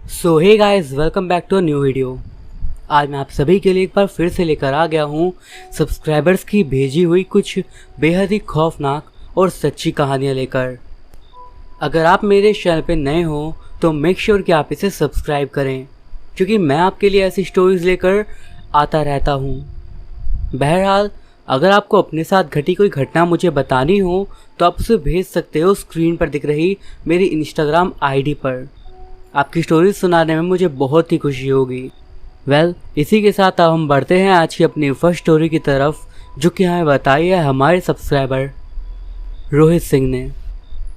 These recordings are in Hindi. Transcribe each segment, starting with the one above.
So hey guys, welcome back to a new video. आज मैं आप सभी के लिए एक बार फिर से लेकर आ गया हूँ सब्सक्राइबर्स की भेजी हुई कुछ बेहद ही खौफनाक और सच्ची कहानियाँ लेकर। अगर आप मेरे चैनल पे नए हो तो मेक श्योर कि आप इसे सब्सक्राइब करें, क्योंकि मैं आपके लिए ऐसी स्टोरीज लेकर आता रहता हूँ। बहरहाल, अगर आपको अपने साथ घटी कोई घटना मुझे बतानी हो तो आप उसे भेज सकते हो स्क्रीन पर दिख रही मेरी इंस्टाग्राम आईडी पर। आपकी स्टोरीज सुनाने में मुझे बहुत ही खुशी होगी। इसी के साथ अब हम बढ़ते हैं आज की अपनी फर्स्ट स्टोरी की तरफ, जो कि हमें बताई है हमारे सब्सक्राइबर रोहित सिंह ने।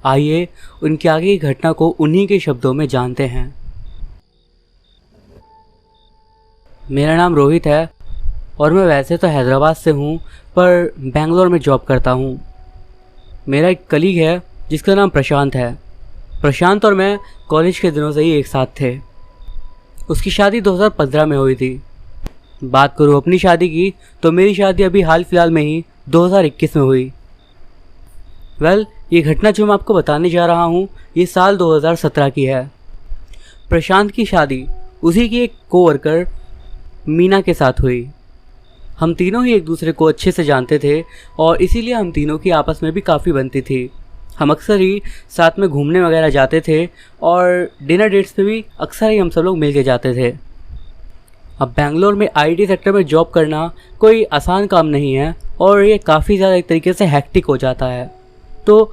आइए उनकी आगे की घटना को उन्हीं के शब्दों में जानते हैं। मेरा नाम रोहित है और मैं वैसे तो हैदराबाद से हूँ, पर बेंगलोर में जॉब करता हूँ। मेरा एक कलीग है जिसका नाम प्रशांत है। प्रशांत और मैं कॉलेज के दिनों से ही एक साथ थे। उसकी शादी 2015 में हुई थी। बात करूँ अपनी शादी की तो मेरी शादी अभी हाल फिलहाल में ही 2021 में हुई। ये घटना जो मैं आपको बताने जा रहा हूँ ये साल 2017 की है। प्रशांत की शादी उसी की एक कोवर्कर मीना के साथ हुई। हम तीनों ही एक दूसरे को अच्छे से जानते थे और इसीलिए हम तीनों की आपस में भी काफ़ी बनती थी। हम अक्सर ही साथ में घूमने वगैरह जाते थे और डिनर डेट्स पे भी अक्सर ही हम सब लोग मिल के जाते थे। अब बेंगलोर में आईटी सेक्टर में जॉब करना कोई आसान काम नहीं है और ये काफ़ी ज़्यादा एक तरीके से हैक्टिक हो जाता है। तो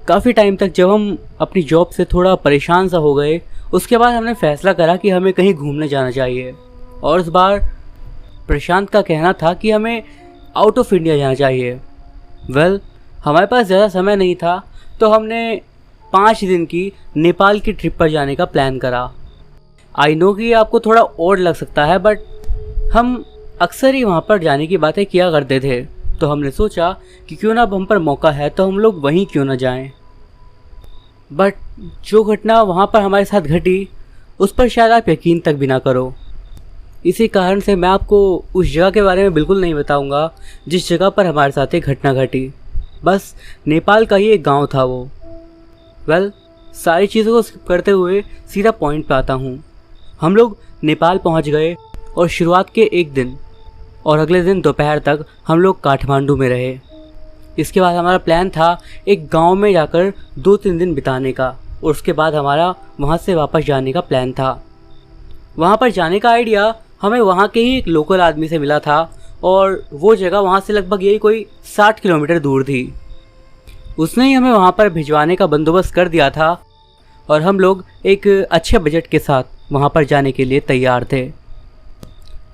काफ़ी टाइम तक जब हम अपनी जॉब से थोड़ा परेशान सा हो गए, उसके बाद हमने फ़ैसला करा कि हमें कहीं घूमने जाना चाहिए। और इस बार प्रशांत का कहना था कि हमें आउट ऑफ इंडिया जाना चाहिए। हमारे पास ज़्यादा समय नहीं था, तो हमने 5 दिन की नेपाल की ट्रिप पर जाने का प्लान करा। आई नो कि आपको थोड़ा ऑड लग सकता है, बट हम अक्सर ही वहाँ पर जाने की बातें किया करते थे। तो हमने सोचा कि क्यों ना अब हम पर मौका है तो हम लोग वहीं क्यों ना जाएं। बट जो घटना वहाँ पर हमारे साथ घटी उस पर शायद आप यकीन तक भी ना करो। इसी कारण से मैं आपको उस जगह के बारे में बिल्कुल नहीं बताऊंगा जिस जगह पर हमारे साथ एक घटना घटी। बस नेपाल का ही एक गांव था वो। सारी चीज़ों को स्किप करते हुए सीधा पॉइंट पे आता हूँ। हम लोग नेपाल पहुँच गए और शुरुआत के एक दिन और अगले दिन दोपहर तक हम लोग काठमांडू में रहे। इसके बाद हमारा प्लान था एक गांव में जाकर 2-3 दिन बिताने का, और उसके बाद हमारा वहाँ से वापस जाने का प्लान था। वहाँ पर जाने का आइडिया हमें वहाँ के ही एक लोकल आदमी से मिला था और वो जगह वहाँ से लगभग यही कोई 60 किलोमीटर दूर थी। उसने ही हमें वहाँ पर भिजवाने का बंदोबस्त कर दिया था और हम लोग एक अच्छे बजट के साथ वहाँ पर जाने के लिए तैयार थे।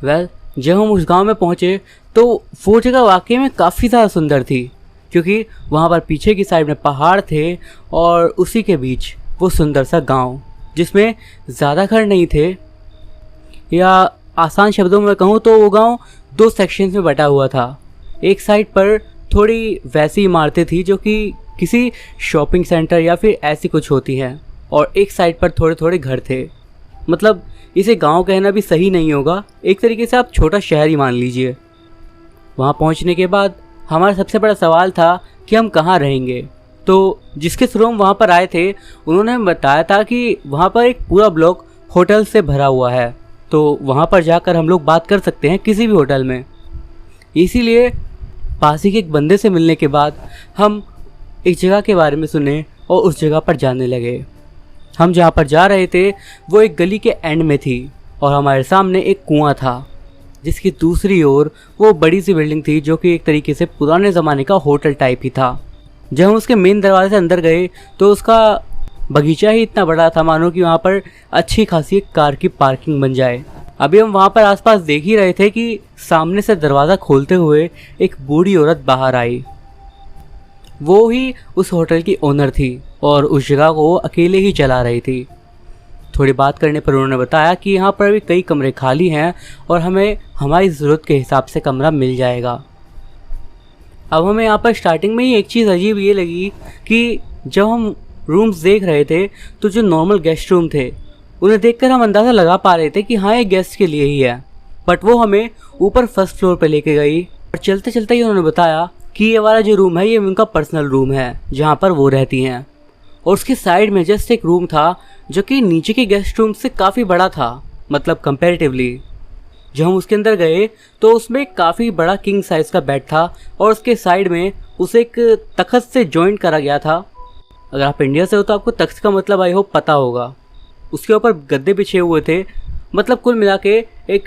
जब हम उस गांव में पहुँचे तो वो जगह वाकई में काफ़ी ज़्यादा सुंदर थी, क्योंकि वहाँ पर पीछे की साइड में पहाड़ थे और उसी के बीच वो सुंदर सा गांव, जिसमें ज़्यादा घर नहीं थे, या आसान शब्दों में कहूँ तो वो गांव 2 सेक्शंस में बटा हुआ था। एक साइड पर थोड़ी वैसी इमारतें थी जो कि किसी शॉपिंग सेंटर या फिर ऐसी कुछ होती हैं, और एक साइड पर थोड़े थोड़े घर थे। मतलब इसे गांव कहना भी सही नहीं होगा, एक तरीके से आप छोटा शहर ही मान लीजिए। वहाँ पहुँचने के बाद हमारा सबसे बड़ा सवाल था कि हम कहाँ रहेंगे। तो जिसके थ्रू हम वहाँ पर आए थे उन्होंने हमें बताया था कि वहाँ पर एक पूरा ब्लॉक होटल से भरा हुआ है, तो वहाँ पर जाकर हम लोग बात कर सकते हैं किसी भी होटल में। इसीलिए पास ही के एक बंदे से मिलने के बाद हम एक जगह के बारे में सुने और उस जगह पर जाने लगे। हम जहाँ पर जा रहे थे वो एक गली के एंड में थी और हमारे सामने एक कुआं था, जिसकी दूसरी ओर वो बड़ी सी बिल्डिंग थी जो कि एक तरीके से पुराने ज़माने का होटल टाइप ही था। जब हम उसके मेन दरवाजे से अंदर गए तो उसका बगीचा ही इतना बड़ा था मानो कि वहाँ पर अच्छी खासी एक कार की पार्किंग बन जाए। अभी हम वहाँ पर आसपास देख ही रहे थे कि सामने से दरवाज़ा खोलते हुए एक बूढ़ी औरत बाहर आई। वो ही उस होटल की ओनर थी और उस जगह को वो अकेले ही चला रही थी। थोड़ी बात करने पर उन्होंने बताया कि यहाँ पर भी कई कमरे खाली हैं और हमें हमारी ज़रूरत के हिसाब से कमरा मिल जाएगा। अब हमें यहाँ पर स्टार्टिंग में ही एक चीज़ अजीब ये लगी कि जब हम रूम्स देख रहे थे तो जो नॉर्मल गेस्ट रूम थे उन्हें देखकर हम अंदाज़ा लगा पा रहे थे कि हाँ ये गेस्ट के लिए ही है, बट वो हमें ऊपर फर्स्ट फ्लोर पर लेके गई और चलते चलते ही उन्होंने बताया कि ये वाला जो रूम है ये उनका पर्सनल रूम है जहाँ पर वो रहती हैं। और उसके साइड में जस्ट एक रूम था जो कि नीचे के गेस्ट रूम से काफ़ी बड़ा था, मतलब कंपैरेटिवली। जब हम उसके अंदर गए तो उसमें काफ़ी बड़ा किंग साइज़ का बेड था और उसके साइड में उसे एक तख्त से जॉइंट करा गया था। अगर आप इंडिया से हो तो आपको तख्त का मतलब आई होप पता होगा। उसके ऊपर गद्दे बिछे हुए थे, मतलब कुल मिला के एक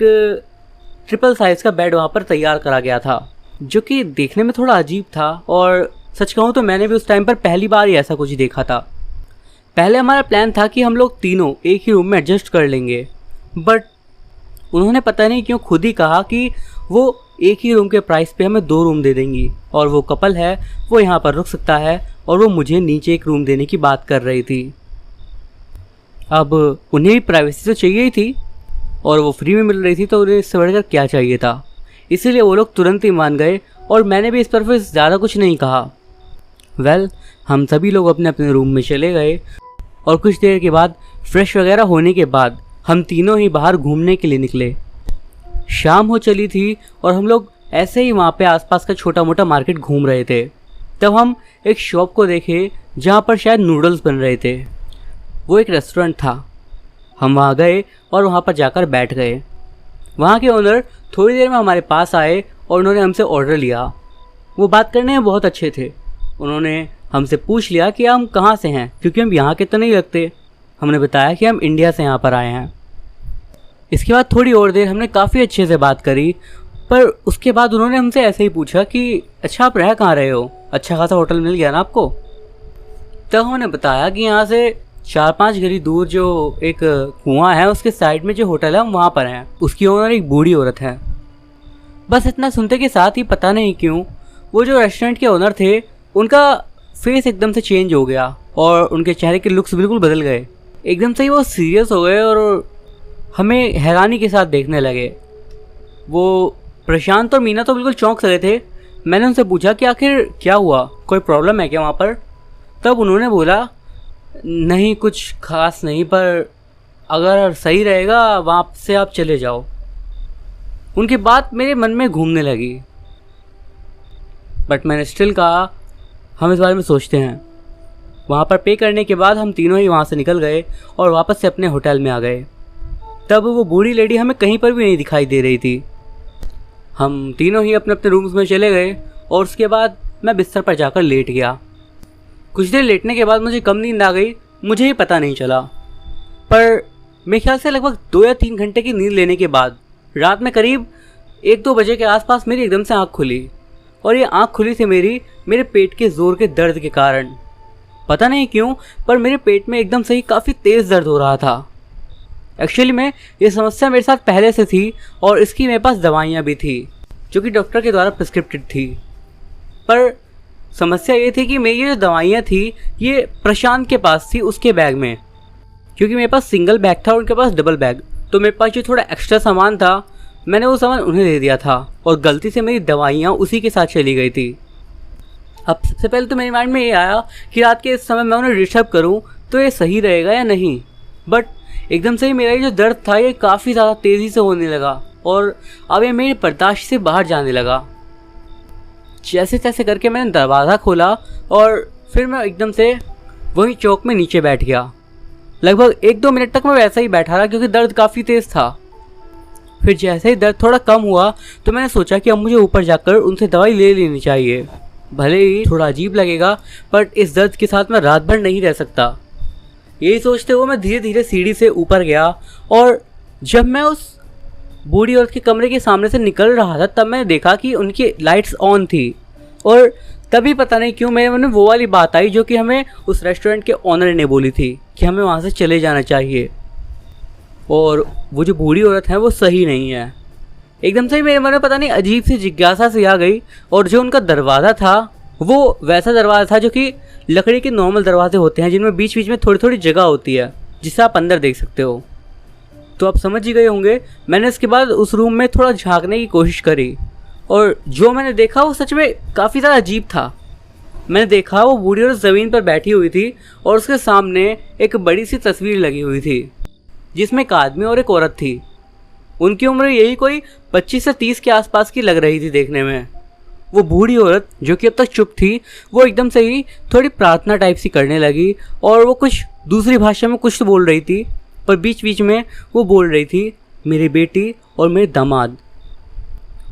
ट्रिपल साइज़ का बेड वहाँ पर तैयार करा गया था, जो कि देखने में थोड़ा अजीब था। और सच कहूँ तो मैंने भी उस टाइम पर पहली बार ही ऐसा कुछ देखा था। पहले हमारा प्लान था कि हम लोग तीनों एक ही रूम में एडजस्ट कर लेंगे, बट उन्होंने पता नहीं क्यों खुद ही कहा कि वो एक ही रूम के प्राइस पे हमें 2 रूम दे देंगी, और वो कपल है वो यहाँ पर रुक सकता है, और वो मुझे नीचे एक रूम देने की बात कर रही थी। अब उन्हें भी प्राइवेसी तो चाहिए ही थी और वो फ्री में मिल रही थी, तो उन्हें इससे बढ़कर क्या चाहिए था। इसीलिए वो लोग तुरंत ही मान गए और मैंने भी इस पर फिर ज़्यादा कुछ नहीं कहा। हम सभी लोग अपने अपने रूम में चले गए और कुछ देर के बाद फ्रेश वगैरह होने के बाद हम तीनों ही बाहर घूमने के लिए निकले। शाम हो चली थी और हम लोग ऐसे ही वहाँ पे आसपास का छोटा मोटा मार्केट घूम रहे थे। तब हम एक शॉप को देखे जहाँ पर शायद नूडल्स बन रहे थे। वो एक रेस्टोरेंट था। हम वहाँ गए और वहाँ पर जाकर बैठ गए। वहाँ के ओनर थोड़ी देर में हमारे पास आए और उन्होंने हमसे ऑर्डर लिया। वो बात करने में बहुत अच्छे थे। उन्होंने हमसे पूछ लिया कि हम कहाँ से हैं, क्योंकि हम यहाँ के तो नहीं लगते। हमने बताया कि हम इंडिया से यहाँ पर आए हैं। इसके बाद थोड़ी और देर हमने काफ़ी अच्छे से बात करी, पर उसके बाद उन्होंने हमसे ऐसे ही पूछा कि अच्छा आप रह कहाँ रहे हो, अच्छा खासा होटल मिल गया ना आपको। तब उन्होंने बताया कि यहाँ से 4-5 गली दूर जो एक कुआं है उसके साइड में जो होटल है हम वहाँ पर हैं। उसकी ओनर एक बूढ़ी औरत है। बस इतना सुनते के साथ ही पता नहीं क्यों वो जो रेस्टोरेंट के ओनर थे उनका फेस एकदम से चेंज हो गया और उनके चेहरे के लुक्स बिल्कुल बदल गए। एकदम से ही वो सीरियस हो गए और हमें हैरानी के साथ देखने लगे। वो प्रशांत और मीना तो बिल्कुल चौंक गए थे। मैंने उनसे पूछा कि आखिर क्या हुआ, कोई प्रॉब्लम है क्या वहाँ पर। तब उन्होंने बोला नहीं कुछ खास नहीं, पर अगर सही रहेगा वहाँ से आप चले जाओ। उनकी बात मेरे मन में घूमने लगी, बट मैंने स्टिल कहा हम इस बारे में सोचते हैं। वहाँ पर पे करने के बाद हम तीनों ही वहाँ से निकल गए और वापस से अपने होटल में आ गए। तब वो बूढ़ी लेडी हमें कहीं पर भी नहीं दिखाई दे रही थी। हम तीनों ही अपने अपने रूम्स में चले गए और उसके बाद मैं बिस्तर पर जाकर लेट गया। कुछ देर लेटने के बाद मुझे कम नींद आ गई, मुझे ही पता नहीं चला। पर मेरे ख्याल से लगभग 2 या 3 घंटे की नींद लेने के बाद रात में करीब 1-2 बजे के आसपास मेरी एकदम से आँख खुली, और ये आँख खुली थी मेरे पेट के ज़ोर के दर्द के कारण। पता नहीं क्यों पर मेरे पेट में एकदम से ही काफ़ी तेज़ दर्द हो रहा था। एक्चुअली में ये समस्या मेरे साथ पहले से थी और इसकी मेरे पास दवाइयाँ भी थी जो कि डॉक्टर के द्वारा प्रिस्क्रिप्टेड थी। पर समस्या ये थी कि मेरी जो दवाइयाँ थी ये प्रशांत के पास थी, उसके बैग में, क्योंकि मेरे पास सिंगल बैग था और उनके पास डबल बैग। तो मेरे पास जो थोड़ा एक्स्ट्रा सामान था मैंने वो सामान उन्हें दे दिया था और गलती से मेरी दवाइयाँ उसी के साथ चली गई थी। अब सबसे पहले तो मेरे माइंड में ये आया कि रात के इस समय मैं उन्हें डिस्टर्ब करूँ तो ये सही रहेगा या नहीं। बट एकदम से ही मेरा ये जो दर्द था ये काफ़ी ज़्यादा तेज़ी से होने लगा और अब ये मेरे बर्दाश्त से बाहर जाने लगा। जैसे तैसे करके मैंने दरवाज़ा खोला और फिर मैं एकदम से वहीं चौक में नीचे बैठ गया। लगभग 1-2 मिनट तक मैं वैसा ही बैठा रहा क्योंकि दर्द काफ़ी तेज़ था। फिर जैसे ही दर्द थोड़ा कम हुआ तो मैंने सोचा कि अब मुझे ऊपर जाकर उनसे दवाई ले लेनी चाहिए। भले ही थोड़ा अजीब लगेगा बट इस दर्द के साथ मैं रात भर नहीं रह सकता। यही सोचते हुए मैं धीरे धीरे सीढ़ी से ऊपर गया और जब मैं उस बूढ़ी औरत के कमरे के सामने से निकल रहा था तब मैंने देखा कि उनकी लाइट्स ऑन थी। और तभी पता नहीं क्यों मेरे मन में वो वाली बात आई जो कि हमें उस रेस्टोरेंट के ऑनर ने बोली थी कि हमें वहाँ से चले जाना चाहिए। और वो जो बूढ़ी औरत है वो सही नहीं है। एकदम से ही मेरे मन में पता नहीं अजीब सी जिज्ञासा सी आ गई। और जो उनका दरवाज़ा था वो वैसा दरवाज़ा था जो कि लकड़ी के नॉर्मल दरवाजे होते हैं जिनमें बीच बीच में थोड़ी थोड़ी जगह होती है जिससे आप अंदर देख सकते हो। तो आप समझ ही गए होंगे। मैंने इसके बाद उस रूम में थोड़ा झांकने की कोशिश करी और जो मैंने देखा वो सच में काफ़ी ज़्यादा अजीब था। मैंने देखा वो बूढ़ी औरत ज़मीन पर बैठी हुई थी और उसके सामने एक बड़ी सी तस्वीर लगी हुई थी जिसमें एक आदमी और एक औरत थी। उनकी उम्र यही कोई 25 से 30 के आसपास की लग रही थी देखने में। वो बूढ़ी औरत जो कि अब तक चुप थी, वो एकदम से ही थोड़ी प्रार्थना टाइप सी करने लगी और वो कुछ दूसरी भाषा में कुछ तो बोल रही थी, पर बीच बीच में वो बोल रही थी मेरी बेटी और मेरे दामाद।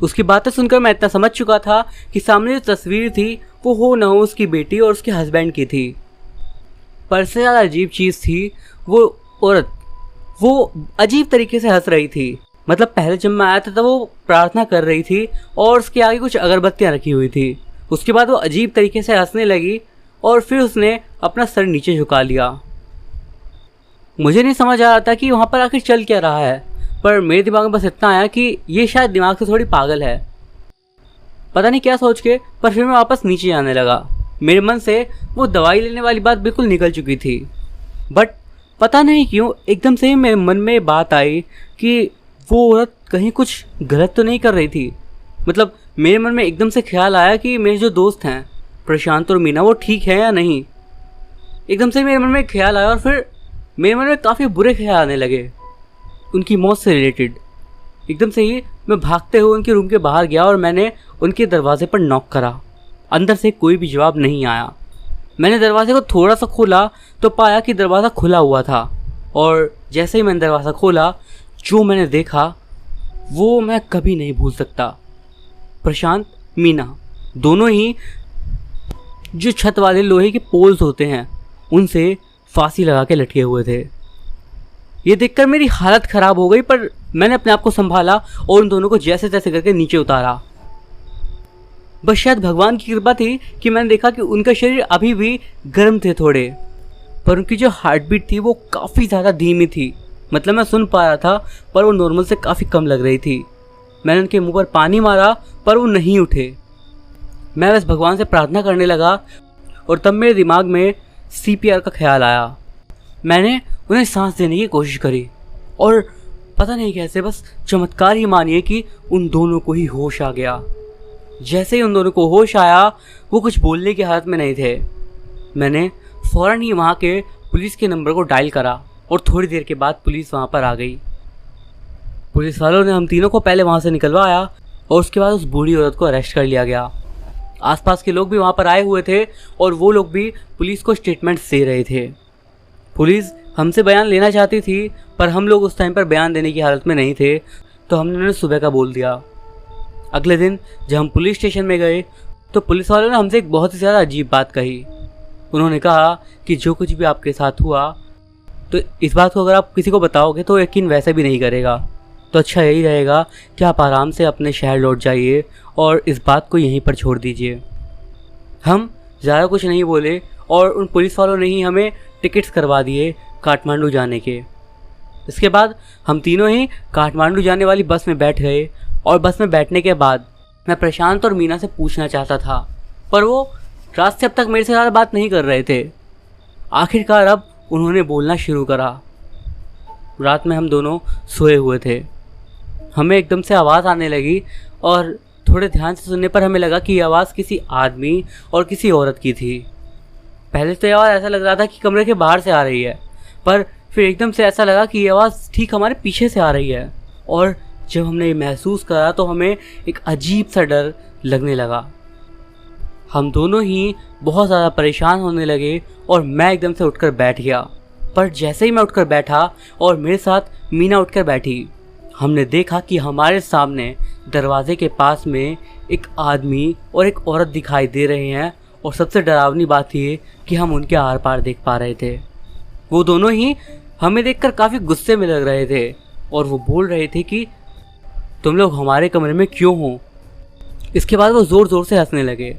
उसकी बातें सुनकर मैं इतना समझ चुका था कि सामने जो तस्वीर थी वो हो ना हो उसकी बेटी और उसके हस्बैंड की थी। पर इससे ज़्यादा अजीब चीज़ थी, वो औरत वो अजीब तरीके से हंस रही थी। मतलब पहले जब मैं आया था तब वो प्रार्थना कर रही थी और उसके आगे कुछ अगरबत्तियाँ रखी हुई थी। उसके बाद वो अजीब तरीके से हंसने लगी और फिर उसने अपना सर नीचे झुका लिया। मुझे नहीं समझ आ रहा था कि वहाँ पर आखिर चल क्या रहा है, पर मेरे दिमाग में बस इतना आया कि ये शायद दिमाग से थोड़ी पागल है। पता नहीं क्या सोच के, पर फिर मैं वापस नीचे जाने लगा। मेरे मन से वो दवाई लेने वाली बात बिल्कुल निकल चुकी थी, बट पता नहीं क्यों एकदम से ही मेरे मन में बात आई कि वो औरत कहीं कुछ गलत तो नहीं कर रही थी। मतलब मेरे मन में एकदम से ख्याल आया कि मेरे जो दोस्त हैं प्रशांत और मीना, वो ठीक है या नहीं। एकदम से मेरे मन में ख्याल आया और फिर मेरे मन में काफ़ी बुरे ख्याल आने लगे उनकी मौत से रिलेटेड। एकदम से ही मैं भागते हुए उनके रूम के बाहर गया और मैंने उनके दरवाजे पर नॉक करा। अंदर से कोई भी जवाब नहीं आया। मैंने दरवाजे को थोड़ा सा खोला तो पाया कि दरवाज़ा खुला हुआ था, और जैसे ही मैंने दरवाज़ा खोला जो मैंने देखा वो मैं कभी नहीं भूल सकता। प्रशांत, मीना दोनों ही जो छत वाले लोहे के पोल्स होते हैं उनसे फांसी लगा के लटके हुए थे। ये देखकर मेरी हालत ख़राब हो गई, पर मैंने अपने आप को संभाला और उन दोनों को जैसे तैसे करके नीचे उतारा। बस शायद भगवान की कृपा थी कि मैंने देखा कि उनका शरीर अभी भी गर्म थे थोड़े, पर उनकी जो हार्ट बीट थी वो काफ़ी ज़्यादा धीमी थी। मतलब मैं सुन पा रहा था पर वो नॉर्मल से काफ़ी कम लग रही थी। मैंने उनके मुंह पर पानी मारा पर वो नहीं उठे। मैं बस भगवान से प्रार्थना करने लगा और तब मेरे दिमाग में CPR का ख्याल आया। मैंने उन्हें सांस देने की कोशिश करी और पता नहीं कैसे, बस चमत्कार ही मानिए कि उन दोनों को ही होश आ गया। जैसे ही उन दोनों को होश आया वो कुछ बोलने की हालत में नहीं थे। मैंने फ़ौरन ही वहाँ के पुलिस के नंबर को डायल करा और थोड़ी देर के बाद पुलिस वहाँ पर आ गई। पुलिस वालों ने हम तीनों को पहले वहाँ से निकलवाया और उसके बाद उस बूढ़ी औरत को अरेस्ट कर लिया गया। आसपास के लोग भी वहाँ पर आए हुए थे और वो लोग भी पुलिस को स्टेटमेंट्स दे रहे थे। पुलिस हमसे बयान लेना चाहती थी पर हम लोग उस टाइम पर बयान देने की हालत में नहीं थे, तो हमने उन्हें सुबह का बोल दिया। अगले दिन जब हम पुलिस स्टेशन में गए तो पुलिस वालों ने हमसे एक बहुत ही ज़्यादा अजीब बात कही। उन्होंने कहा कि जो कुछ भी आपके साथ हुआ तो इस बात को अगर आप किसी को बताओगे तो यकीन वैसे भी नहीं करेगा, तो अच्छा यही रहेगा कि आप आराम से अपने शहर लौट जाइए और इस बात को यहीं पर छोड़ दीजिए। हम ज़्यादा कुछ नहीं बोले और उन पुलिस वालों ने ही हमें टिकट्स करवा दिए काठमांडू जाने के। इसके बाद हम तीनों ही काठमांडू जाने वाली बस में बैठ गए और बस में बैठने के बाद मैं प्रशांत और मीना से पूछना चाहता था, पर वो रात से अब तक मेरे से ज़्यादा बात नहीं कर रहे थे। आखिरकार अब उन्होंने बोलना शुरू करा। रात में हम दोनों सोए हुए थे। हमें एकदम से आवाज़ आने लगी और थोड़े ध्यान से सुनने पर हमें लगा कि ये आवाज़ किसी आदमी और किसी औरत की थी। पहले तो ये आवाज़ ऐसा लग रहा था कि कमरे के बाहर से आ रही है, पर फिर एकदम से ऐसा लगा कि ये आवाज़ ठीक हमारे पीछे से आ रही है। और जब हमने ये महसूस करा तो हमें एक अजीब सा डर लगने लगा। हम दोनों ही बहुत ज़्यादा परेशान होने लगे और मैं एकदम से उठकर बैठ गया। पर जैसे ही मैं उठकर बैठा और मेरे साथ मीना उठकर बैठी, हमने देखा कि हमारे सामने दरवाजे के पास में एक आदमी और एक औरत दिखाई दे रहे हैं। और सबसे डरावनी बात ये कि हम उनके आर पार देख पा रहे थे। वो दोनों ही हमें देखकर काफ़ी गुस्से में लग रहे थे और वो बोल रहे थे कि तुम लोग हमारे कमरे में क्यों हो। इसके बाद वो ज़ोर ज़ोर से हंसने लगे।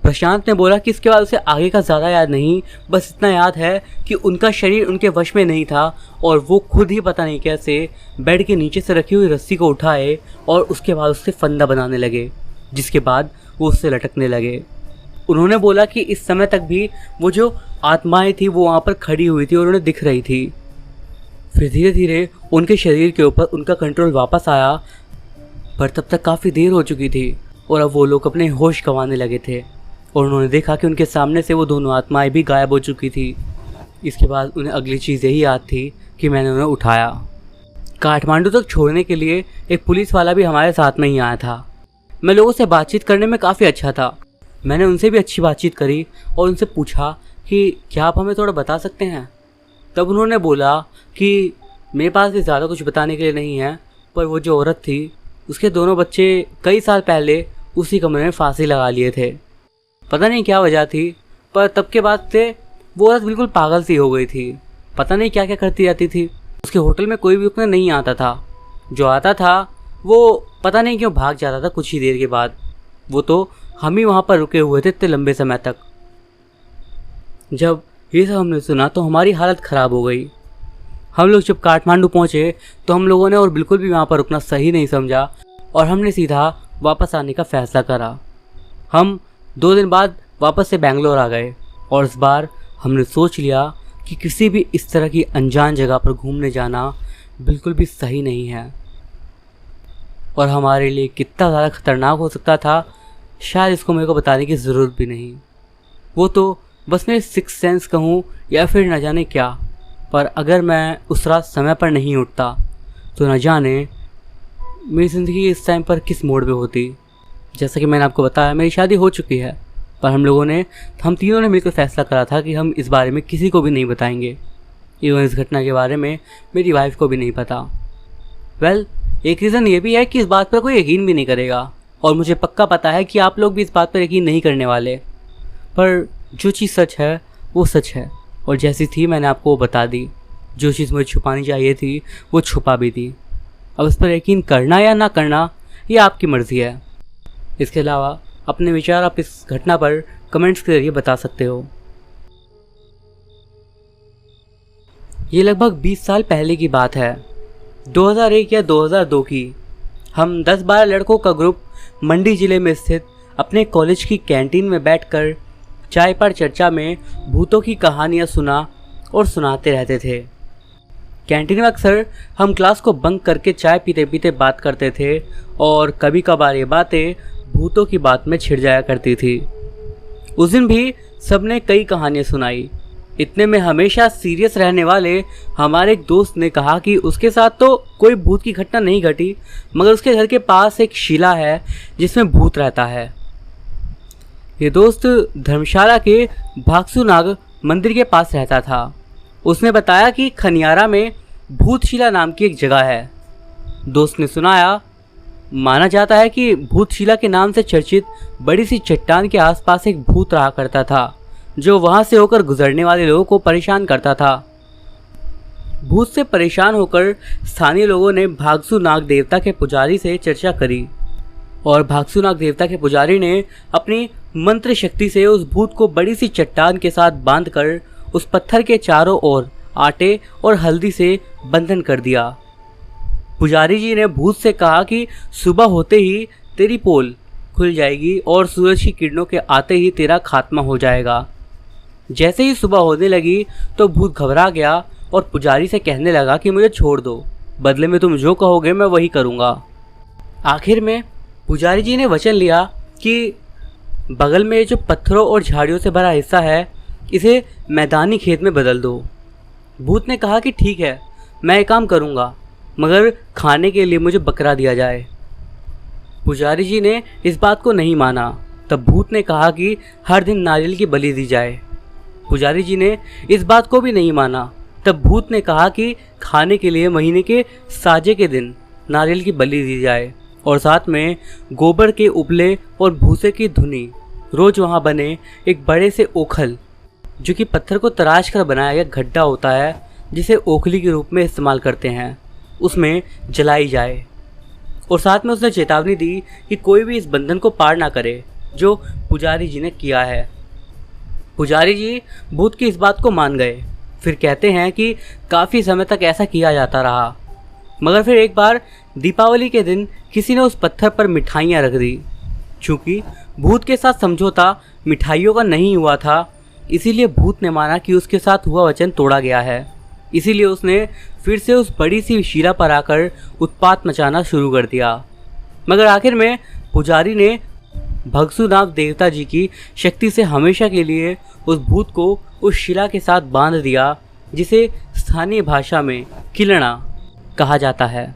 प्रशांत ने बोला कि इसके बाद उसे आगे का ज़्यादा याद नहीं, बस इतना याद है कि उनका शरीर उनके वश में नहीं था और वो खुद ही पता नहीं कैसे बेड के नीचे से रखी हुई रस्सी को उठाए और उसके बाद उससे फंदा बनाने लगे, जिसके बाद वो उससे लटकने लगे। उन्होंने बोला कि इस समय तक भी वो जो आत्माएं थी वो वहाँ पर खड़ी हुई थी और उन्हें दिख रही थी। फिर धीरे धीरे उनके शरीर के ऊपर उनका कंट्रोल वापस आया, पर तब तक काफ़ी देर हो चुकी थी और अब वो लोग अपने होश गंवाने लगे थे और उन्होंने देखा कि उनके सामने से वो दोनों आत्माएं भी गायब हो चुकी थी। इसके बाद उन्हें अगली चीज़ यही याद थी कि मैंने उन्हें उठाया। काठमांडू तक छोड़ने के लिए एक पुलिस वाला भी हमारे साथ में ही आया था। मैं लोगों से बातचीत करने में काफ़ी अच्छा था। मैंने उनसे भी अच्छी बातचीत करी और उनसे पूछा कि क्या आप हमें थोड़ा बता सकते हैं। तब उन्होंने बोला कि मेरे पास भी ज़्यादा कुछ बताने के लिए नहीं है, पर वो जो औरत थी उसके दोनों बच्चे कई साल पहले उसी कमरे में फांसी लगा लिए थे। पता नहीं क्या वजह थी, पर तब के बाद से वो औरत बिल्कुल पागल सी हो गई थी। पता नहीं क्या क्या करती रहती थी। उसके होटल में कोई भी रुकने नहीं आता था, जो आता था वो पता नहीं क्यों भाग जाता था कुछ ही देर के बाद। वो तो हम ही वहाँ पर रुके हुए थे इतने लंबे समय तक। जब ये सब हमने सुना तो हमारी हालत ख़राब हो गई। हम लोग जब काठमांडू पहुँचे तो हम लोगों ने और बिल्कुल भी वहाँ पर रुकना सही नहीं समझा और हमने सीधा वापस आने का फ़ैसला करा। हम 2 दिन बाद वापस से बेंगलोर आ गए और इस बार हमने सोच लिया कि किसी भी इस तरह की अनजान जगह पर घूमने जाना बिल्कुल भी सही नहीं है और हमारे लिए कितना ज़्यादा ख़तरनाक हो सकता था शायद इसको मेरे को बताने की ज़रूरत भी नहीं। वो तो बस मेरे सिक्स सेंस कहूँ या फिर न जाने क्या, पर अगर मैं उस रात समय पर नहीं उठता तो न जाने मेरी ज़िंदगी इस टाइम पर किस मोड़ पे होती। जैसा कि मैंने आपको बताया मेरी शादी हो चुकी है, पर हम तीनों ने मिलकर फैसला करा था कि हम इस बारे में किसी को भी नहीं बताएंगे। इवन इस घटना के बारे में मेरी वाइफ को भी नहीं पता। एक रीज़न ये भी है कि इस बात पर कोई यकीन भी नहीं करेगा और मुझे पक्का पता है कि आप लोग भी इस बात पर यकीन नहीं करने वाले, पर जो चीज़ सच है वो सच है और जैसी थी मैंने आपको वो बता दी। जो चीज़ मुझे छुपानी चाहिए थी वो छुपा भी दी। अब इस पर यकीन करना या ना करना ये आपकी मर्ज़ी है। इसके अलावा अपने विचार आप इस घटना पर कमेंट्स के ज़रिए बता सकते हो। ये लगभग 20 साल पहले की बात है, 2001 या 2002 की। हम 10-12 लड़कों का ग्रुप मंडी ज़िले में स्थित अपने कॉलेज की कैंटीन में बैठकर चाय पर चर्चा में भूतों की कहानियाँ सुना और सुनाते रहते थे। कैंटीन में अक्सर हम क्लास को बंक करके चाय पीते पीते बात करते थे और कभी कभार ये बातें भूतों की बात में छिड़ जाया करती थी। उस दिन भी सबने कई कहानियाँ सुनाई। इतने में हमेशा सीरियस रहने वाले हमारे एक दोस्त ने कहा कि उसके साथ तो कोई भूत की घटना नहीं घटी, मगर उसके घर के पास एक शिला है जिसमें भूत रहता है। ये दोस्त धर्मशाला के भागसूनाग मंदिर के पास रहता था। उसने बताया कि खनियारा में भूतशिला नाम की एक जगह है। दोस्त ने सुनाया, माना जाता है कि भूतशिला के नाम से चर्चित बड़ी सी चट्टान के आसपास एक भूत रहा करता था जो वहां से होकर गुजरने वाले लोगों को परेशान करता था। भूत से परेशान होकर स्थानीय लोगों ने भागसू नाग देवता के पुजारी से चर्चा करी और भागसू नाग देवता के पुजारी ने अपनी मंत्र शक्ति से उस भूत को बड़ी सी चट्टान के साथ बांधकर उस पत्थर के चारों ओर आटे और हल्दी से बंधन कर दिया। पुजारी जी ने भूत से कहा कि सुबह होते ही तेरी पोल खुल जाएगी और सूरज की किरणों के आते ही तेरा खात्मा हो जाएगा। जैसे ही सुबह होने लगी तो भूत घबरा गया और पुजारी से कहने लगा कि मुझे छोड़ दो, बदले में तुम जो कहोगे मैं वही करूँगा। आखिर में पुजारी जी ने वचन लिया कि बगल में जो पत्थरों और झाड़ियों से भरा हिस्सा है इसे मैदानी खेत में बदल दो। भूत ने कहा कि ठीक है, मैं ये काम करूँगा, मगर खाने के लिए मुझे बकरा दिया जाए। पुजारी जी ने इस बात को नहीं माना। तब भूत ने कहा कि हर दिन नारियल की बलि दी जाए। पुजारी जी ने इस बात को भी नहीं माना। तब भूत ने कहा कि खाने के लिए महीने के साजे के दिन नारियल की बलि दी जाए और साथ में गोबर के उपले और भूसे की धुनी रोज वहाँ बने एक बड़े से ओखल, जो कि पत्थर को तराश कर बनाया गया गड्ढा होता है जिसे ओखली के रूप में इस्तेमाल करते हैं, उसमें जलाई जाए। और साथ में उसने चेतावनी दी कि कोई भी इस बंधन को पार ना करे जो पुजारी जी ने किया है। पुजारी जी भूत की इस बात को मान गए। फिर कहते हैं कि काफ़ी समय तक ऐसा किया जाता रहा, मगर फिर एक बार दीपावली के दिन किसी ने उस पत्थर पर मिठाइयाँ रख दी। चूँकि भूत के साथ समझौता मिठाइयों का नहीं हुआ था, इसीलिए भूत ने माना कि उसके साथ हुआ वचन तोड़ा गया है। इसीलिए उसने फिर से उस बड़ी सी शिला पर आकर उत्पात मचाना शुरू कर दिया। मगर आखिर में पुजारी ने भगसुनाग देवता जी की शक्ति से हमेशा के लिए उस भूत को उस शिला के साथ बांध दिया, जिसे स्थानीय भाषा में किलना कहा जाता है।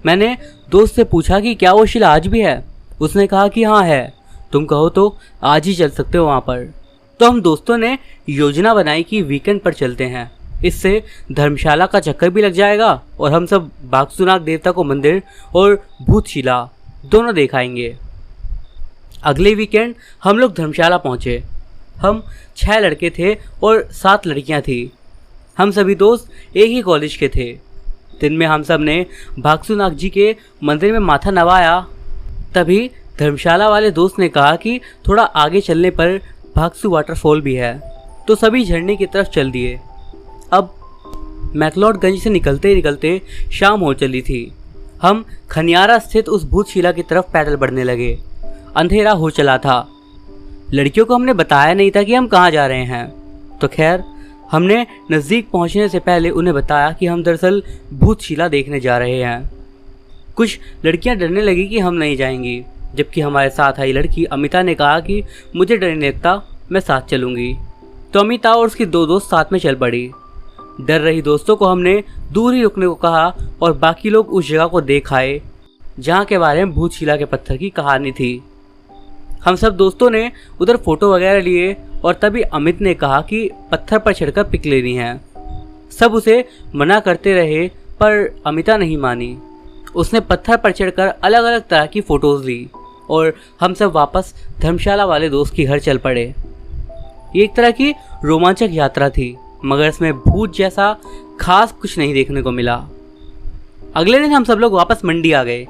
मैंने दोस्त से पूछा कि क्या वो शिला आज भी है, उसने कहा कि हाँ है, तुम कहो तो आज ही चल सकते हो वहाँ पर। तो हम दोस्तों ने योजना बनाई कि वीकेंड पर चलते हैं, इससे धर्मशाला का चक्कर भी लग जाएगा और हम सब बागसुनाग देवता को मंदिर और भूतशिला दोनों देख आएंगे। अगले वीकेंड हम लोग धर्मशाला पहुँचे। हम 6 लड़के थे और 7 लड़कियाँ थी। हम सभी दोस्त एक ही कॉलेज के थे। दिन में हम सब ने बागसुनाग जी के मंदिर में माथा नवाया। तभी धर्मशाला वाले दोस्त ने कहा कि थोड़ा आगे चलने पर भागसू वाटरफॉल भी है, तो सभी झरने की तरफ चल दिए। अब मैक्लोडगंज से निकलते निकलते शाम हो चली थी। हम खनियारा स्थित उस भूतशिला की तरफ पैदल बढ़ने लगे। अंधेरा हो चला था। लड़कियों को हमने बताया नहीं था कि हम कहाँ जा रहे हैं, तो खैर हमने नज़दीक पहुँचने से पहले उन्हें बताया कि हम दरअसल भूतशिला देखने जा रहे हैं। कुछ लड़कियां डरने लगी कि हम नहीं जाएंगी, जबकि हमारे साथ आई लड़की अमिता ने कहा कि मुझे डर नहीं लगता, मैं साथ चलूँगी। तो अमिता और उसकी 2 दोस्त साथ में चल पड़ी। डर रही दोस्तों को हमने दूर ही रुकने को कहा और बाकी लोग उस जगह को देख आए जहाँ के बारे में भूतशिला के पत्थर की कहानी थी। हम सब दोस्तों ने उधर फ़ोटो वगैरह लिए और तभी अमित ने कहा कि पत्थर पर चढ़कर पिक लेनी है। सब उसे मना करते रहे पर अमिता नहीं मानी। उसने पत्थर पर चढ़कर अलग अलग तरह की फ़ोटोज़ ली और हम सब वापस धर्मशाला वाले दोस्त के घर चल पड़े। ये एक तरह की रोमांचक यात्रा थी, मगर इसमें भूत जैसा खास कुछ नहीं देखने को मिला। अगले दिन हम सब लोग वापस मंडी आ गए।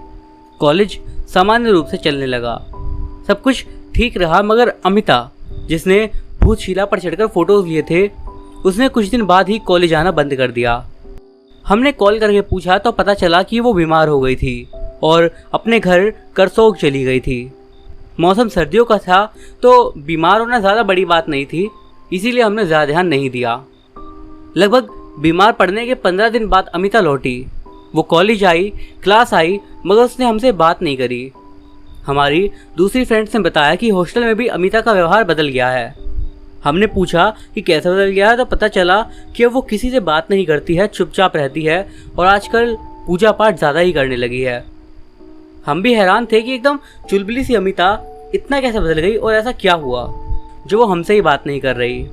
कॉलेज सामान्य रूप से चलने लगा। सब कुछ ठीक रहा, मगर अमिता, जिसने भूतशिला पर चढ़कर फ़ोटोज़ लिए थे, उसने कुछ दिन बाद ही कॉलेज आना बंद कर दिया। हमने कॉल करके पूछा तो पता चला कि वो बीमार हो गई थी और अपने घर करसोग चली गई थी। मौसम सर्दियों का था तो बीमार होना ज़्यादा बड़ी बात नहीं थी, इसीलिए हमने ज़्यादा ध्यान नहीं दिया। लगभग बीमार पड़ने के 15 दिन बाद अमिता लौटी। वो कॉलेज आई, क्लास आई, मगर उसने हमसे बात नहीं करी। हमारी दूसरी फ्रेंड्स ने बताया कि हॉस्टल में भी अमिता का व्यवहार बदल गया है। हमने पूछा कि कैसे बदल गया है, तो पता चला कि वो किसी से बात नहीं करती है, चुपचाप रहती है और आजकल पूजा पाठ ज़्यादा ही करने लगी है। हम भी हैरान थे कि एकदम चुलबुली सी अमिता इतना कैसे बदल गई और ऐसा क्या हुआ जो वो हमसे ही बात नहीं कर रही।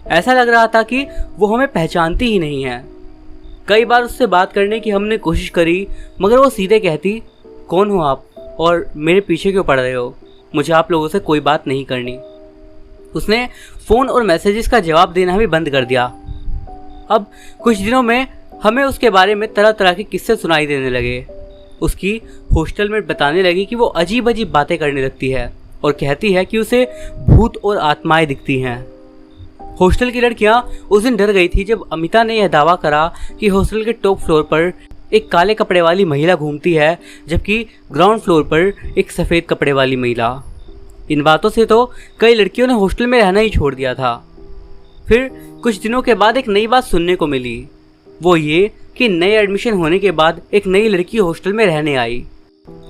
ऐसा लग रहा था कि वो हमें पहचानती ही नहीं है। कई बार उससे बात करने की हमने कोशिश करी, मगर वो सीधे कहती, कौन हो आप और मेरे पीछे क्यों पड़ रहे हो, मुझे आप लोगों से कोई बात नहीं करनी। उसने फ़ोन और मैसेजेस का जवाब देना भी बंद कर दिया। अब कुछ दिनों में हमें उसके बारे में तरह तरह के किस्से सुनाई देने लगे। उसकी हॉस्टल में बताने लगी कि वो अजीब अजीब बातें करने लगती है और कहती है कि उसे भूत और आत्माएं दिखती हैं। हॉस्टल की लड़कियां उस दिन डर गई थी जब अमिता ने यह दावा करा कि हॉस्टल के टॉप फ्लोर पर एक काले कपड़े वाली महिला घूमती है, जबकि ग्राउंड फ्लोर पर एक सफ़ेद कपड़े वाली महिला। इन बातों से तो कई लड़कियों ने हॉस्टल में रहना ही छोड़ दिया था। फिर कुछ दिनों के बाद एक नई बात सुनने को मिली, वो ये कि नए एडमिशन होने के बाद एक नई लड़की हॉस्टल में रहने आई।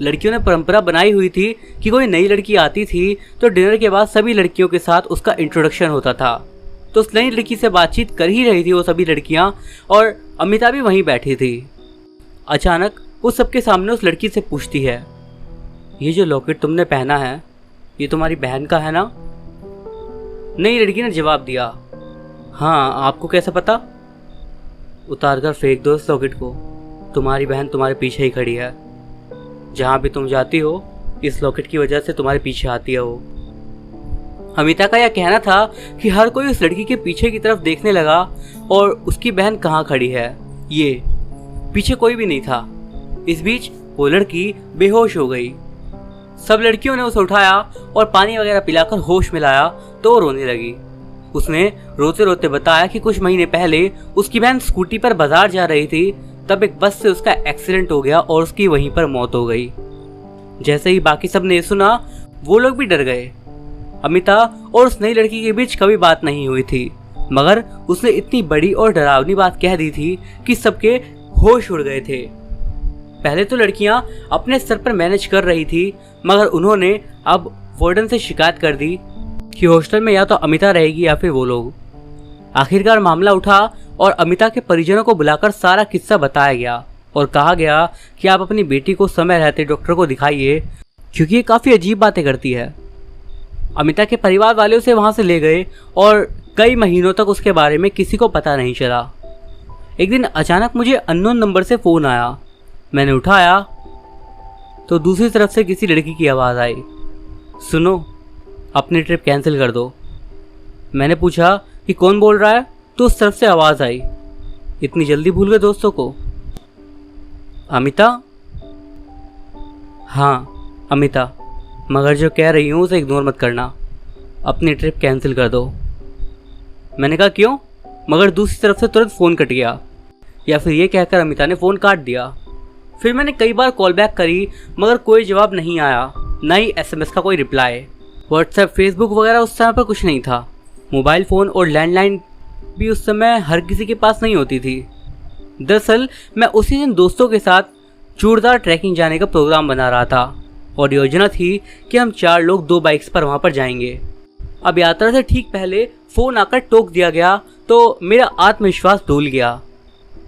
लड़कियों ने परंपरा बनाई हुई थी कि कोई नई लड़की आती थी तो डिनर के बाद सभी लड़कियों के साथ उसका इंट्रोडक्शन होता था। तो उस नई लड़की से बातचीत कर ही रही थी वो सभी लड़कियां और अमिता भी वहीं बैठी थी। अचानक वो सबके सामने उस लड़की से पूछती है, ये जो लॉकेट तुमने पहना है ये तुम्हारी बहन का है ना? नई लड़की ने जवाब दिया, हाँ, आपको कैसे पता? उतार कर फेंक दो इस लॉकेट को, तुम्हारी बहन तुम्हारे पीछे ही खड़ी है। जहाँ भी तुम जाती हो इस लॉकेट की वजह से तुम्हारे पीछे आती है वो। अमिता का यह कहना था कि हर कोई उस लड़की के पीछे की तरफ देखने लगा और उसकी बहन कहाँ खड़ी है, ये पीछे कोई भी नहीं था। इस बीच वो लड़की बेहोश हो गई। सब लड़कियों ने उसे उठाया और पानी वगैरह पिलाकर होश में लाया तो वो रोने लगी। उसने रोते रोते बताया कि कुछ महीने पहले उसकी बहन स्कूटी पर बाजार जा रही थी, तब एक बस से उसका एक्सीडेंट हो गया और उसकी वहीं पर मौत हो गई। जैसे ही बाकी सब ने सुना वो लोग भी डर गए। अमिता और उस नई लड़की के बीच कभी बात नहीं हुई थी, मगर उसने इतनी बड़ी और डरावनी बात कह दी थी कि सबके होश उड़ गए थे। पहले तो लड़कियां अपने स्तर पर मैनेज कर रही थी, मगर उन्होंने अब वार्डन से शिकायत कर दी कि हॉस्टल में या तो अमिता रहेगी या फिर वो लोग। आखिरकार मामला उठा और अमिता के परिजनों को बुलाकर सारा किस्सा बताया गया और कहा गया कि आप अपनी बेटी को समय रहते डॉक्टर को दिखाइए, क्योंकि ये काफ़ी अजीब बातें करती है। अमिता के परिवार वाले उसे वहाँ से ले गए और कई महीनों तक उसके बारे में किसी को पता नहीं चला। एक दिन अचानक मुझे अननोन नंबर से फ़ोन आया। मैंने उठाया तो दूसरी तरफ से किसी लड़की की आवाज़ आई, सुनो, अपनी ट्रिप कैंसिल कर दो। मैंने पूछा कि कौन बोल रहा है, तो उस तरफ से आवाज़ आई, इतनी जल्दी भूल गए दोस्तों को? अमिता? हाँ अमिता, मगर जो कह रही हूँ उसे इग्नोर मत करना, अपनी ट्रिप कैंसिल कर दो। मैंने कहा क्यों? मगर दूसरी तरफ से तुरंत फ़ोन कट गया, या फिर ये कहकर अमिता ने फ़ोन काट दिया। फिर मैंने कई बार कॉल बैक करी मगर कोई जवाब नहीं आया, ना ही SMS का कोई रिप्लाई। व्हाट्सएप, फेसबुक वगैरह उस समय पर कुछ नहीं था। मोबाइल फ़ोन और लैंडलाइन भी उस समय हर किसी के पास नहीं होती थी। दरअसल मैं उसी दिन दोस्तों के साथ चूड़दार ट्रैकिंग जाने का प्रोग्राम बना रहा था और योजना थी कि हम 4 लोग 2 बाइक्स पर वहाँ पर जाएंगे। अब यात्रा से ठीक पहले फ़ोन आकर टोक दिया गया तो मेरा आत्मविश्वास डूल गया।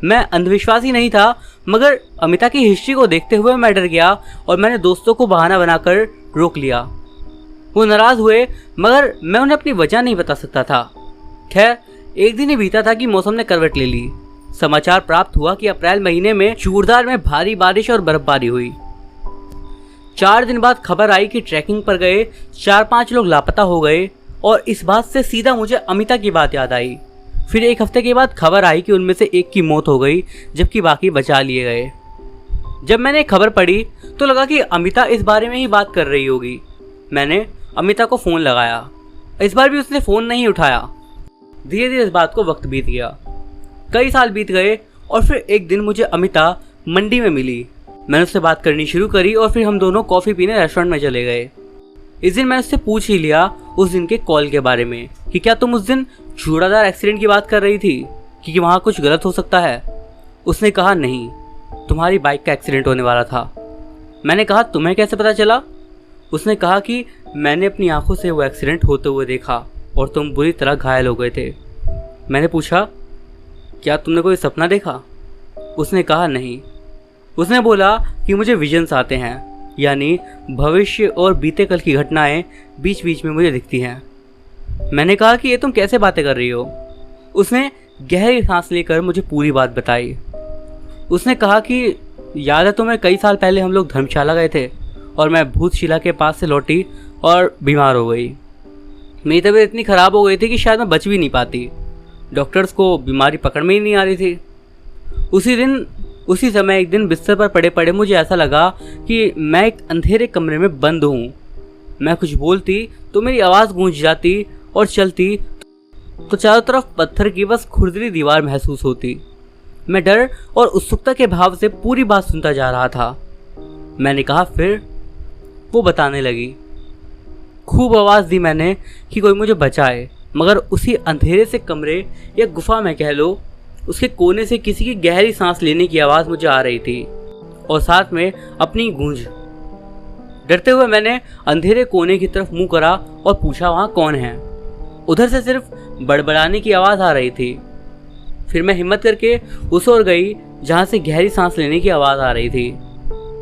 मैं अंधविश्वासी नहीं था, मगर अमिता की हिस्ट्री को देखते हुए मैं डर गया और मैंने दोस्तों को बहाना बनाकर रोक लिया। वो नाराज़ हुए मगर मैं उन्हें अपनी वजह नहीं बता सकता था। खैर, एक दिन ही बीता था कि मौसम ने करवट ले ली। समाचार प्राप्त हुआ कि अप्रैल महीने में चूड़दार में भारी बारिश और बर्फबारी हुई। 4 दिन बाद खबर आई कि ट्रैकिंग पर गए 4-5 लोग लापता हो गए और इस बात से सीधा मुझे अमिता की बात याद आई। फिर 1 हफ्ते के बाद खबर आई कि उनमें से एक की मौत हो गई जबकि बाकी बचा लिए गए। जब मैंने खबर पढ़ी तो लगा कि अमिता इस बारे में ही बात कर रही होगी। मैंने अमिता को फ़ोन लगाया, इस बार भी उसने फ़ोन नहीं उठाया। धीरे धीरे इस बात को वक्त बीत गया, कई साल बीत गए और फिर एक दिन मुझे अमिता मंडी में मिली। मैंने उससे बात करनी शुरू करी और फिर हम दोनों कॉफ़ी पीने रेस्टोरेंट में चले गए। इस दिन मैंने उससे पूछ ही लिया उस दिन के कॉल के बारे में कि क्या तुम उस दिन चूड़ादार एक्सीडेंट की बात कर रही थी कि वहाँ कुछ गलत हो सकता है। उसने कहा नहीं, तुम्हारी बाइक का एक्सीडेंट होने वाला था। मैंने कहा तुम्हें कैसे पता चला? उसने कहा कि मैंने अपनी आंखों से वो एक्सीडेंट होते हुए देखा और तुम बुरी तरह घायल हो गए थे। मैंने पूछा क्या तुमने कोई सपना देखा? उसने कहा नहीं। उसने बोला कि मुझे विजन्स आते हैं, यानी भविष्य और बीते कल की घटनाएं बीच बीच में मुझे दिखती हैं। मैंने कहा कि ये तुम कैसे बातें कर रही हो? उसने गहरी सांस लेकर मुझे पूरी बात बताई। उसने कहा कि याद है तुम्हें, कई साल पहले हम लोग धर्मशाला गए थे और मैं भूतशिला के पास से लौटी और बीमार हो गई। मेरी तबीयत इतनी ख़राब हो गई थी कि शायद मैं बच भी नहीं पाती। डॉक्टर्स को बीमारी पकड़ में ही नहीं आ रही थी। उसी समय एक दिन बिस्तर पर पड़े पड़े मुझे ऐसा लगा कि मैं एक अंधेरे कमरे में बंद हूँ। मैं कुछ बोलती तो मेरी आवाज़ गूंज जाती और चलती तो चारों तरफ पत्थर की बस खुरदरी दीवार महसूस होती। मैं डर और उत्सुकता के भाव से पूरी बात सुनता जा रहा था। मैंने कहा फिर? वो बताने लगी। खूब आवाज़ दी मैंने कि कोई मुझे बचाए, मगर उसी अंधेरे से कमरे या गुफा में कह लो, उसके कोने से किसी की गहरी सांस लेने की आवाज़ मुझे आ रही थी और साथ में अपनी गूंज। डरते हुए मैंने अंधेरे कोने की तरफ मुंह करा और पूछा वहाँ कौन है? उधर से सिर्फ बड़बड़ाने की आवाज़ आ रही थी। फिर मैं हिम्मत करके उस ओर गई जहाँ से गहरी सांस लेने की आवाज़ आ रही थी।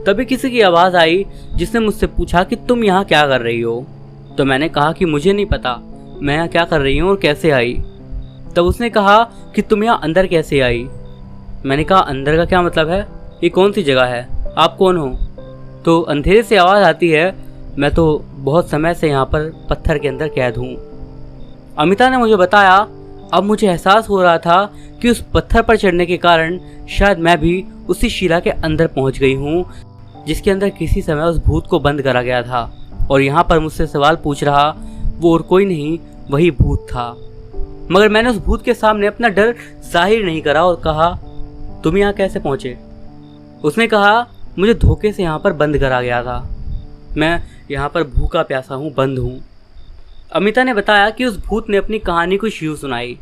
तभी किसी की आवाज़ आई जिसने मुझसे पूछा कि तुम यहाँ क्या कर रही हो? तो मैंने कहा कि मुझे नहीं पता मैं यहाँ क्या कर रही हूँ और कैसे आई। तब उसने कहा कि तुम यहाँ अंदर कैसे आई? मैंने कहा अंदर का क्या मतलब है? ये कौन सी जगह है? आप कौन हो? तो अंधेरे से आवाज़ आती है, मैं तो बहुत समय से यहाँ पर पत्थर के अंदर कैद हूँ। अमिता ने मुझे बताया। अब मुझे एहसास हो रहा था कि उस पत्थर पर चढ़ने के कारण शायद मैं भी उसी शिला के अंदर पहुँच गई हूँ जिसके अंदर किसी समय उस भूत को बंद करा गया था और यहाँ पर मुझसे सवाल पूछ रहा वो और कोई नहीं, वही भूत था। मगर मैंने उस भूत के सामने अपना डर जाहिर नहीं करा और कहा तुम यहाँ कैसे पहुँचे? उसने कहा मुझे धोखे से यहाँ पर बंद करा गया था। मैं यहाँ पर भूखा प्यासा हूँ, बंद हूँ। अमिता ने बताया कि उस भूत ने अपनी कहानी कुछ यूँ सुनाई।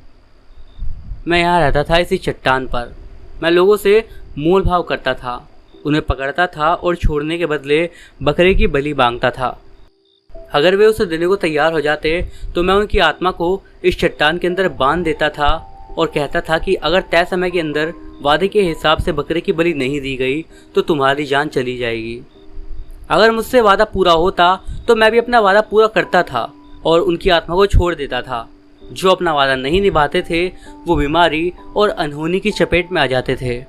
मैं यहाँ रहता था इसी चट्टान पर। मैं लोगों से मोल भाव करता था, उन्हें पकड़ता था और छोड़ने के बदले बकरे की बलि मांगता था। अगर वे उसे देने को तैयार हो जाते तो मैं उनकी आत्मा को इस चट्टान के अंदर बांध देता था और कहता था कि अगर तय समय के अंदर वादे के हिसाब से बकरे की बलि नहीं दी गई तो तुम्हारी जान चली जाएगी। अगर मुझसे वादा पूरा होता तो मैं भी अपना वादा पूरा करता था और उनकी आत्मा को छोड़ देता था। जो अपना वादा नहीं निभाते थे वो बीमारी और अनहोनी की चपेट में आ जाते थे।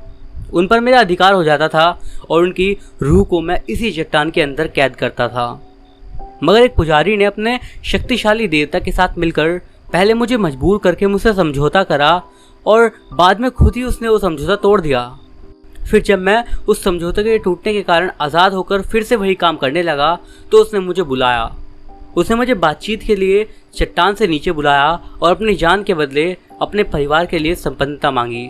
उन पर मेरा अधिकार हो जाता था और उनकी रूह को मैं इसी चट्टान के अंदर कैद करता था। मगर एक पुजारी ने अपने शक्तिशाली देवता के साथ मिलकर पहले मुझे मजबूर करके मुझसे समझौता करा और बाद में खुद ही उसने वो समझौता तोड़ दिया। फिर जब मैं उस समझौते के टूटने के कारण आज़ाद होकर फिर से वही काम करने लगा तो उसने मुझे बुलाया। उसने मुझे बातचीत के लिए चट्टान से नीचे बुलाया और अपनी जान के बदले अपने परिवार के लिए संपन्नता मांगी।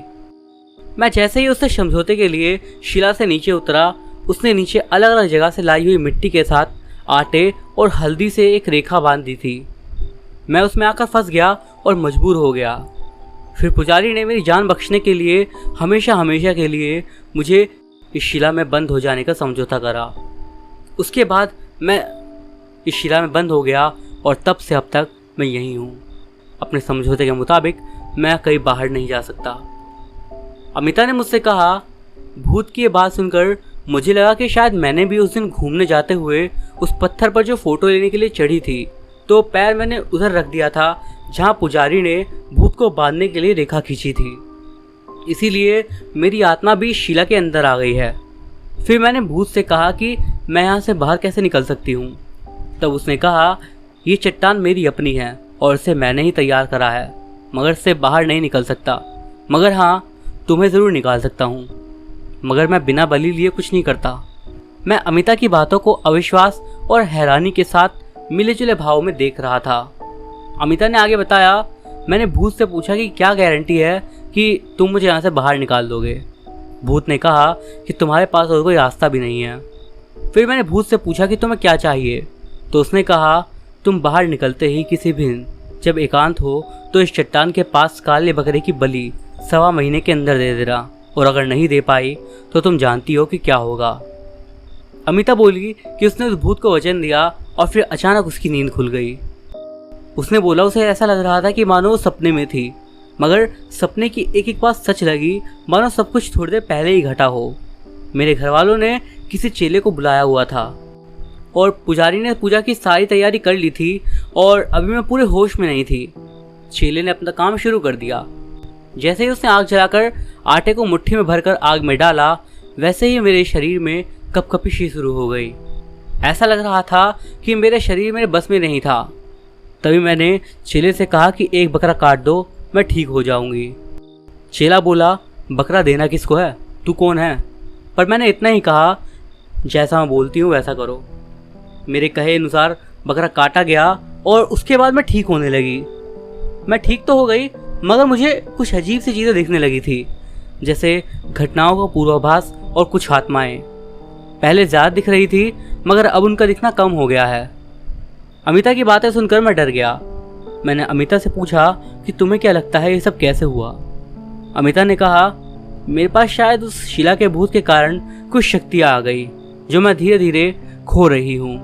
मैं जैसे ही उससे समझौते के लिए शिला से नीचे उतरा, उसने नीचे अलग अलग जगह से लाई हुई मिट्टी के साथ आटे और हल्दी से एक रेखा बांध दी थी। मैं उसमें आकर फंस गया और मजबूर हो गया। फिर पुजारी ने मेरी जान बख्शने के लिए हमेशा हमेशा के लिए मुझे इस शिला में बंद हो जाने का समझौता करा। उसके बाद मैं इस शिला में बंद हो गया और तब से अब तक मैं यहीं हूँ। अपने समझौते के मुताबिक मैं कहीं बाहर नहीं जा सकता। अमिता ने मुझसे कहा। भूत की ये बात सुनकर मुझे लगा कि शायद मैंने भी उस दिन घूमने जाते हुए उस पत्थर पर जो फ़ोटो लेने के लिए चढ़ी थी तो पैर मैंने उधर रख दिया था जहाँ पुजारी ने भूत को बांधने के लिए रेखा खींची थी। इसीलिए मेरी आत्मा भी शिला के अंदर आ गई है। फिर मैंने भूत से कहा कि मैं यहाँ से बाहर कैसे निकल सकती हूँ। तब उसने कहा, ये चट्टान मेरी अपनी है और इसे मैंने ही तैयार करा है, मगर इससे बाहर नहीं निकल सकता। मगर हाँ, तुम्हें ज़रूर निकाल सकता हूँ, मगर मैं बिना बलि लिए कुछ नहीं करता। मैं अमिता की बातों को अविश्वास और हैरानी के साथ मिले जुले भाव में देख रहा था। अमिता ने आगे बताया, मैंने भूत से पूछा कि क्या गारंटी है कि तुम मुझे यहाँ से बाहर निकाल दोगे। भूत ने कहा कि तुम्हारे पास और कोई रास्ता भी नहीं है। फिर मैंने भूत से पूछा कि तुम्हें क्या चाहिए, तो उसने कहा, तुम बाहर निकलते ही किसी भी दिन जब एकांत हो तो इस चट्टान के पास काले बकरे की बलि 1.25 महीने के अंदर दे देना, और अगर नहीं दे पाई तो तुम जानती हो कि क्या होगा। अमिता बोली कि उसने उस भूत को वचन दिया और फिर अचानक उसकी नींद खुल गई। उसने बोला उसे ऐसा लग रहा था कि मानो वो सपने में थी, मगर सपने की एक एक बात सच लगी, मानो सब कुछ थोड़ी देर पहले ही घटा हो। मेरे घर वालों ने किसी चेले को बुलाया हुआ था और पुजारी ने पूजा की सारी तैयारी कर ली थी और अभी मैं पूरे होश में नहीं थी। चेले ने अपना काम शुरू कर दिया। जैसे ही उसने आग जलाकर आटे को मुट्ठी में भरकर आग में डाला, वैसे ही मेरे शरीर में कपकपी सी शुरू हो गई। ऐसा लग रहा था कि मेरे शरीर मेरे बस में नहीं था। तभी मैंने चेले से कहा कि एक बकरा काट दो, मैं ठीक हो जाऊंगी। चेला बोला, बकरा देना किसको है, तू कौन है? पर मैंने इतना ही कहा, जैसा मैं बोलती हूँ वैसा करो। मेरे कहे अनुसार बकरा काटा गया और उसके बाद मैं ठीक होने लगी। मैं ठीक तो हो गई, मगर मुझे कुछ अजीब सी चीज़ें दिखने लगी थी, जैसे घटनाओं का पूर्वाभास और कुछ आत्माएं। पहले ज़्यादा दिख रही थी, मगर अब उनका दिखना कम हो गया है। अमिता की बातें सुनकर मैं डर गया। मैंने अमिता से पूछा कि तुम्हें क्या लगता है ये सब कैसे हुआ? अमिता ने कहा, मेरे पास शायद उस शिला के भूत के कारण कुछ शक्तियाँ आ गई जो मैं धीरे धीरे खो रही हूँ।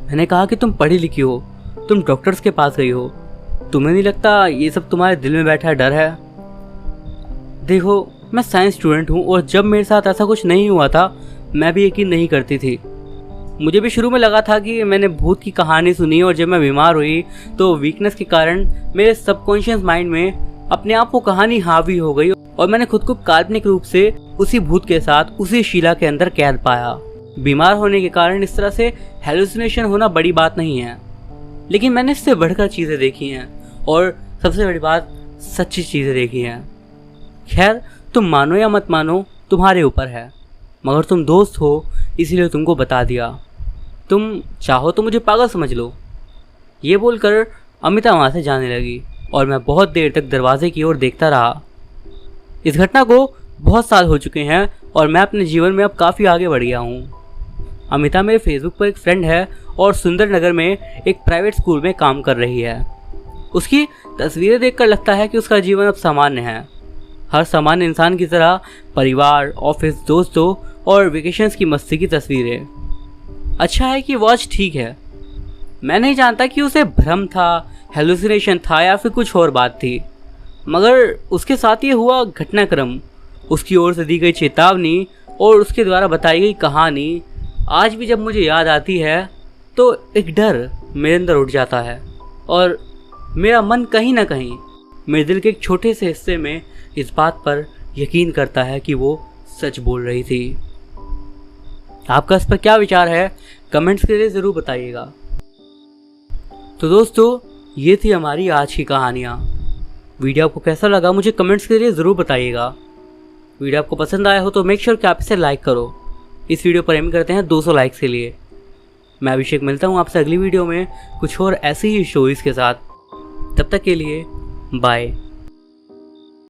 मैंने कहा कि तुम पढ़ी लिखी हो, तुम डॉक्टर्स के पास गई हो, तुम्हें नहीं लगता ये सब तुम्हारे दिल में बैठा डर है? देखो, मैं साइंस स्टूडेंट हूँ और जब मेरे साथ ऐसा कुछ नहीं हुआ था मैं भी यकीन नहीं करती थी। मुझे भी शुरू में लगा था कि मैंने भूत की कहानी सुनी और जब मैं बीमार हुई तो वीकनेस के कारण मेरे सबकॉन्शियस माइंड में अपने आप वो कहानी हावी हो गई और मैंने खुद को काल्पनिक रूप से उसी भूत के साथ उसी शिला के अंदर कैद पाया। बीमार होने के कारण इस तरह से हेलुसिनेशन होना बड़ी बात नहीं है, लेकिन मैंने इससे बढ़कर चीज़ें देखी हैं और सबसे बड़ी बात सच्ची चीज़ें देखी हैं। खैर, तुम मानो या मत मानो तुम्हारे ऊपर है, मगर तुम दोस्त हो इसीलिए तुमको बता दिया। तुम चाहो तो मुझे पागल समझ लो। ये बोलकर अमिता वहाँ से जाने लगी और मैं बहुत देर तक दरवाजे की ओर देखता रहा। इस घटना को बहुत साल हो चुके हैं और मैं अपने जीवन में अब काफ़ी आगे बढ़ गया हूँ। अमिता मेरे फेसबुक पर एक फ्रेंड है और सुंदर नगर में एक प्राइवेट स्कूल में काम कर रही है। उसकी तस्वीरें देखकर लगता है कि उसका जीवन अब सामान्य है। हर सामान्य इंसान की तरह परिवार, ऑफिस, दोस्तों और वेकेशंस की मस्ती की तस्वीरें। अच्छा है कि वॉच ठीक है। मैं नहीं जानता कि उसे भ्रम था, हेलुसिनेशन था या फिर कुछ और बात थी, मगर उसके साथ ये हुआ घटनाक्रम, उसकी ओर से दी गई चेतावनी और उसके द्वारा बताई गई कहानी आज भी जब मुझे याद आती है तो एक डर मेरे अंदर उठ जाता है और मेरा मन कहीं ना कहीं मेरे दिल के एक छोटे से हिस्से में इस बात पर यकीन करता है कि वो सच बोल रही थी। आपका इस पर क्या विचार है, कमेंट्स के लिए ज़रूर बताइएगा। तो दोस्तों, ये थी हमारी आज की कहानियाँ। वीडियो आपको कैसा लगा मुझे कमेंट्स के लिए ज़रूर बताइएगा। वीडियो आपको पसंद आया हो तो मेक श्योर कि आप इसे लाइक करो। इस वीडियो पर एम करते हैं 200 लाइक्स के लिए। मैं अभिषेक मिलता हूँ आपसे अगली वीडियो में कुछ और ऐसी ही स्टोरीज़ के साथ। तब तक के लिए बाय।